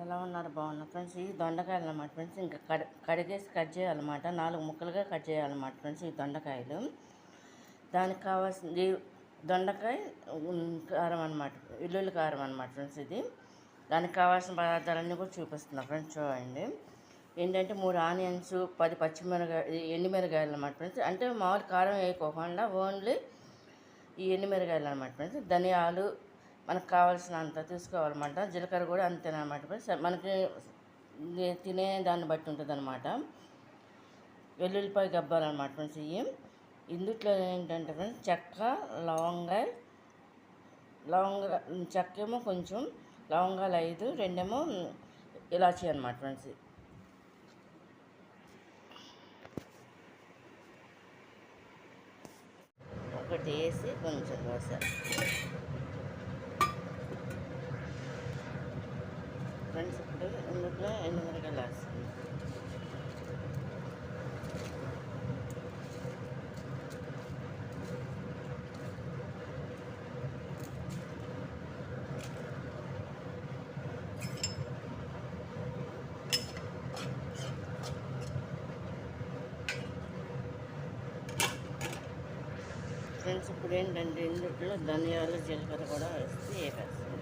ఎలా ఉన్నారు? బాగున్నారు ఫ్రెండ్స్. ఈ దొండకాయలు అన్నమాట ఫ్రెండ్స్. ఇంకా కడిగేసి కట్ చేయాలన్నమాట. 4 ముక్కలుగా కట్ చేయాలన్నమాట ఫ్రెండ్స్ ఈ దొండకాయలు. దానికి కావాల్సింది దొండకాయ కారం అనమాట, వెల్లుల్లి కారం అనమాట ఫ్రెండ్స్ ఇది. దానికి కావాల్సిన పదార్థాలన్నీ కూడా చూపిస్తున్నా ఫ్రెండ్స్, చూడండి. ఏంటంటే 3 ఆనియన్స్, 10 పచ్చిమిరకాయ ఎండుమిరకాయలు అనమాట ఫ్రెండ్స్. అంటే మామూలు కారం వేయకోకుండా ఓన్లీ ఈ ఎండుమిరకాయలు అనమాట ఫ్రెండ్స్. ధనియాలు మనకు కావాల్సినంత తీసుకోవాలన్నమాట. జీలకర్ర కూడా అంతేనమాట ఫ్రెండ్స్. మనకి తినే దాన్ని బట్టి ఉంటుంది అనమాట. వెల్లుల్లిపాయ గబ్బాలన్నమాట ఫ్రెండ్స్ ఇవి. ఇందుట్లో ఏంటంటే ఫ్రెండ్స్ చెక్క, చెక్క ఏమో కొంచెం, లవంగాలు 5, 2 ఇలాచీ అనమాట ఫ్రెండ్స్. ఒకటి వేసి కొంచెం వేసారు ఫ్రెండ్స్. ఇప్పుడు ఇందులో ఎండుమిరకాయలు వేస్తాను. ఫ్రెండ్స్ ఇప్పుడు ఏంటంటే ఇందులో ధనియాలు, జీలకర్ర కూడా వేసి వేపేస్తాను.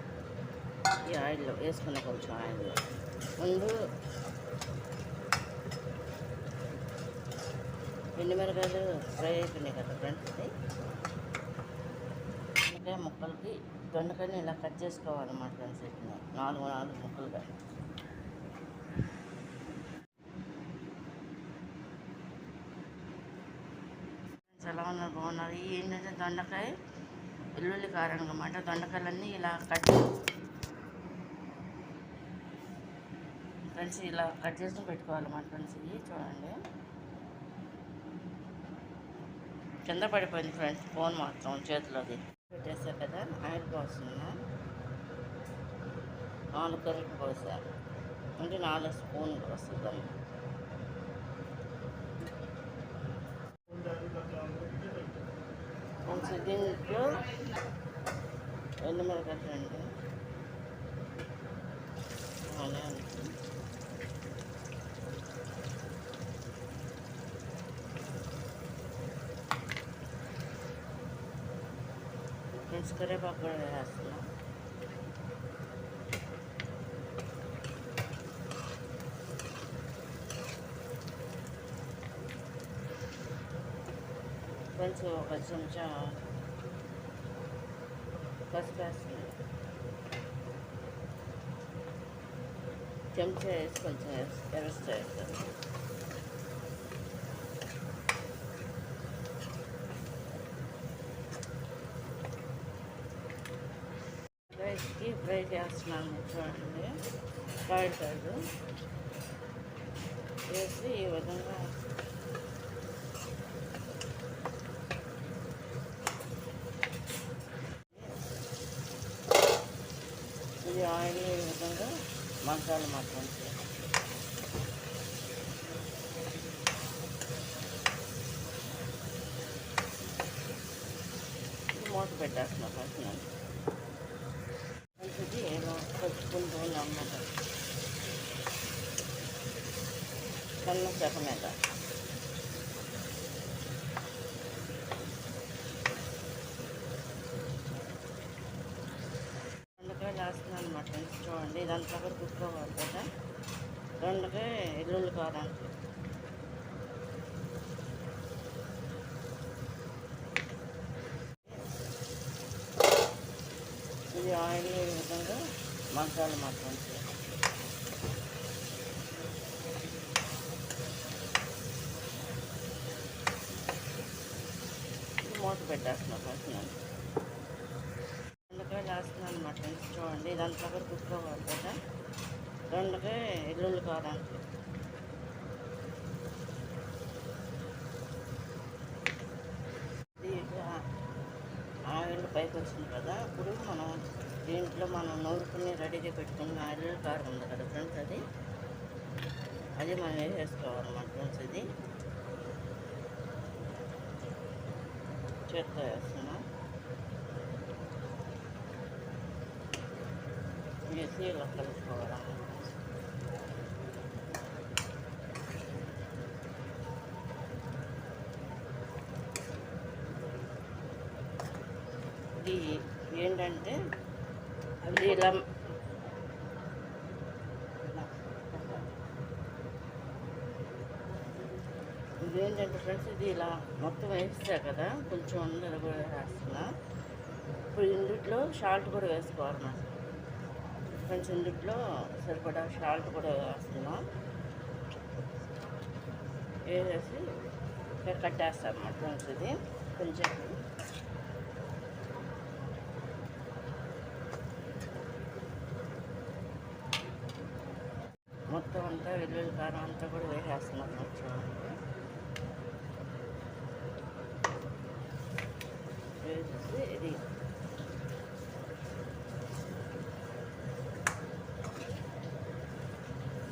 ఈ ఆయిల్లో వేసుకున్న కొంచెం ఆయిల్లో ముందు ఎండుమిరకాయలు ఫ్రై అయిపోయినాయి కదా ఫ్రెండ్స్. దొండకాయ ముక్కలకి దొండకాయని ఇలా కట్ చేసుకోవాలన్నమాట ఫ్రెండ్స్. 4 ముక్కలుగా. ఎలా ఉన్నారు? బాగున్నారు. ఈ ఏంటంటే దొండకాయ వెల్లుల్లి కారం అన్నమాట. దొండకాయలన్నీ ఇలా ఫ్రెండ్స్ ఇలా కట్ చేసుకుని పెట్టుకోవాలన్నమాట ఫ్రెండ్స్. ఇవి చూడండి, కింద పడిపోయింది ఫ్రెండ్స్ ఫోన్ మాత్రం చేతిలోది. పెట్టేసారు కదా, ఆయిల్ పోస్తున్నా. 4 గరిటెలు పోసారు అంటే 4 స్పూన్లు వస్తుంది. కొంచెం దీంట్లో ఎండుమిరపకాయలు ఫ్రెండ్స్. కరివేపాకు కూడా వేస్తున్నాం. ఫ్రెండ్స్ ఒక చెంచా పసుపు వేస్తుంది. చెంచా వేసి కొంచెం ఎరస్తాయి. రైస్కి ఫ్రై చేస్తున్నాను చూడండి. కాయలు వేసి ఈ విధంగా ఇది ఆయిల్ ఈ విధంగా మగ్గాలి మాత్రం. మూత పెట్టేస్తున్నా ఫస్ట్ నేను. మంచిది ఏమో కొట్టుకుంటూ అన్నమాట. సన్న చెక్క మీద వేస్తున్నాను అనమాట ఫ్రెండ్స్. చూడండి, ఇదంతా కూడా కుట్టుకోవాలి కదా. దొండకాయ వెల్లుల్లి కారానికి ఇది ఆయిల్ ఈ విధంగా మగ్గాలి మాత్రం. మూత పెట్టేస్తున్నా ఫస్ట్ నేను. దొండకాయ వేస్తున్నాను అనమాట ఫ్రెండ్స్. చూడండి, ఇదంతా కూడా కుట్టుకోవాలి కదా. దొండకాయ వెల్లుల్లి కారానికి ఆయిల్ పైకి వచ్చింది కదా. ఇప్పుడు దీంట్లో మనం నూరుకుని రెడీగా పెట్టుకున్న ఆయిల్ కారం ఉంది కదా ఫ్రెండ్స్, అది మనం వేసేసుకోవాలన్నమాట ఫ్రెండ్స్. ఇది చేత్తో వేస్తున్నా. వేసి ఇలా కలుపుకోవాలి. ఏంటంటే అది ఇలా ఇదేంటంటే ఫ్రెండ్స్, ఇది ఇలా మొత్తం వేస్తా కదా, కొంచెం అందరూ కూడా వేస్తున్నా. ఇప్పుడు ఇందుట్లో సాల్ట్ కూడా వేసుకోవాలన్నమాట ఫ్రెండ్స్. ఇందుట్లో సరిపడా సాల్ట్ కూడా వేస్తున్నాం. వేసేసి ఇక్కడ కట్టేస్తాం అన్నమాట ఫ్రెండ్స్. ఇది కొంచెం మొత్తం అంతా వెల్లుల్లి కారం అంతా కూడా వేసేస్తున్నాం చూడండి. వేసేసి ఇది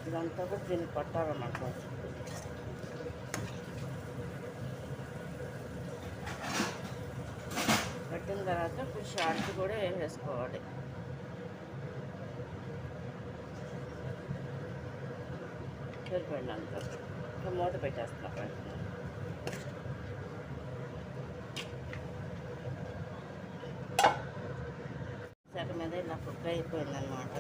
ఇదంతా కూడా దీన్ని పట్టాలన్నమాట. పట్టిన తర్వాత ఇప్పుడు సాల్ట్ కూడా వేసేసుకోవాలి. సరిపడినంత ఇంకా మూత పెట్టేస్తున్నాం ఫ్రెండ్స్. సగం మీద ఇలా కుక్ అయిపోయిందనమాట.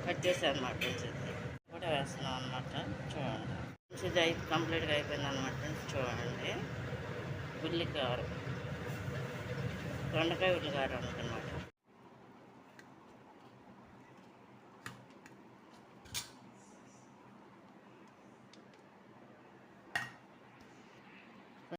కట్ చేసాను అనమాట ఫ్రెండ్స్. ఇది కూడా వేస్తున్నాం అనమాట చూడండి. ఇది కంప్లీట్గా అయిపోయింది అనమాట ఫ్రెండ్స్. చూడండి, ఉల్లికారం, దొండకాయ ఉల్లికారం అనమాట.